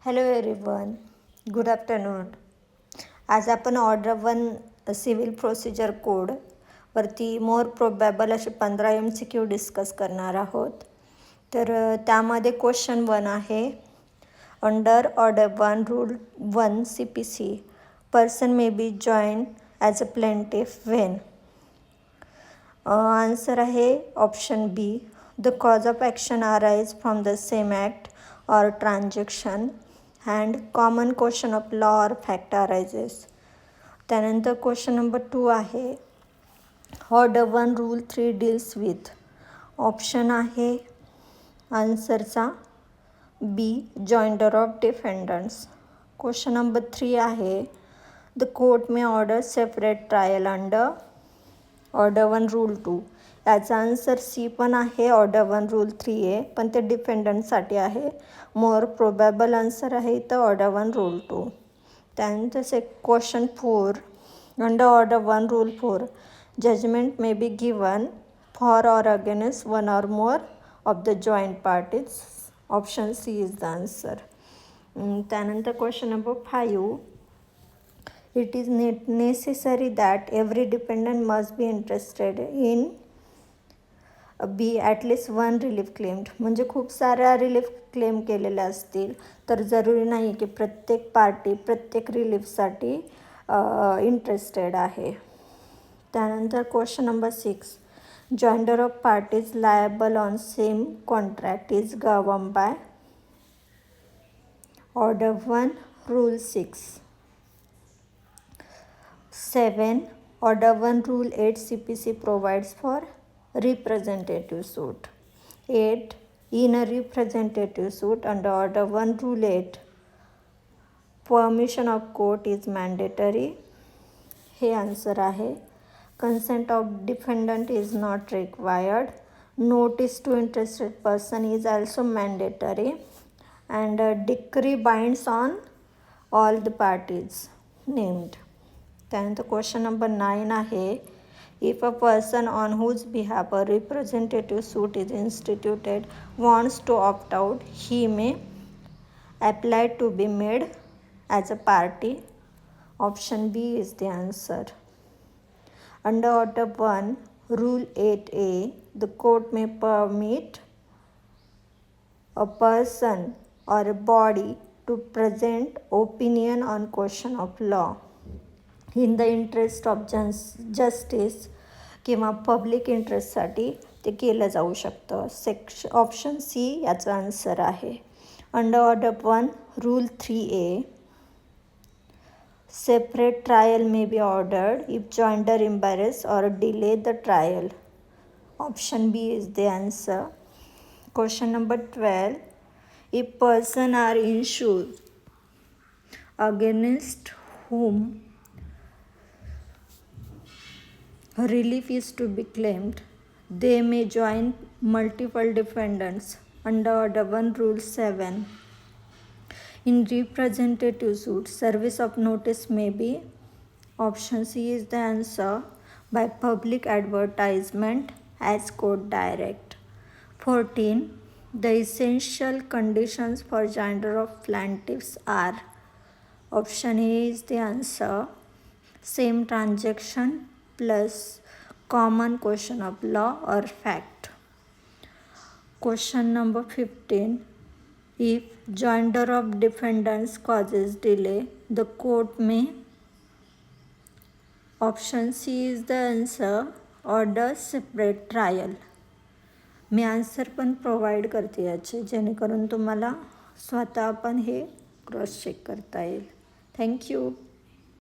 Hello everyone, good afternoon. आज आपण order 1 civil procedure code वरती मोर प्रोबॅबल असे 15 MCQ डिस्कस करणार आहोत. तर त्यामध्ये क्वेश्चन 1 आहे, under order 1 rule 1 CPC person may be join as a plaintiff when. Answer आहे option B, the cause of action arise from the same act or transaction and common question of law or fact arises. त्यानंतर question number 2 आहे, order 1 rule 3 deals with. Option आहे आन्सरचा B, joinder of defendants. Question number 3 आहे, the court may order separate trial under order 1 rule 2. याचा answer सी पण आहे, order 1 rule 3 आहे, पण ते डिफेंडंटसाठी आहे. मोर प्रोबॅबल आन्सर आहे इथं ऑर्डर 1 रूल 2. त्यानंतर question 4, under order 1 rule 4 judgment may be given for or against one or more of the joint parties. Option C is the answer. त्यानंतर question number 5, it is necessary that every dependent must be interested in B at least 1 relief claimed. म्हणजे खूप साऱ्या relief claim केलेल्या असतील तर जरुरी नाही की प्रत्येक पार्टी प्रत्येक रिलीफसाठी इंटरेस्टेड आहे. त्यानंतर question number 6, joinder of parties liable on same contract is govern by order 1 rule 6. 7, order 1 rule 8 CPC provides for representative suit. 8, in a representative suit under order 1 rule 8 permission of court is mandatory. हे answer आहे. Consent of defendant is not required. Notice to interested person is also mandatory and decree binds on all the parties named. त्यानंतर question number 9 आहे, if a person on whose behalf a representative suit is instituted wants to opt out, he may apply to be made as a party. Option B is the answer. Under order 1 rule 8A, the court may permit a person or a body to present opinion on question of law in the interest of justice किंवा public इंटरेस्टसाठी ते केलं जाऊ शकतं. Option C याचा answer आहे. Under order 1 rule 3A, separate trial may be ordered if joinder embarrass or delay the trial. Option B is the answer. Question number 12, if person are insured against whom relief is to be claimed, they may join multiple defendants under order 1 rule 7. In representative suit, service of notice may be, option C is the answer, by public advertisement as court direct. 14, the essential conditions for joinder of plaintiffs are, option A is the answer, same transaction plus common question of law or fact. Question number 15, if joinder of defendants causes delay, the court may, option C is the answer, order separate trial. Me answer पण provide करते याचे, जेणेकरून तुम्हाला स्वतः पण हे cross check करता येईल. Thank you.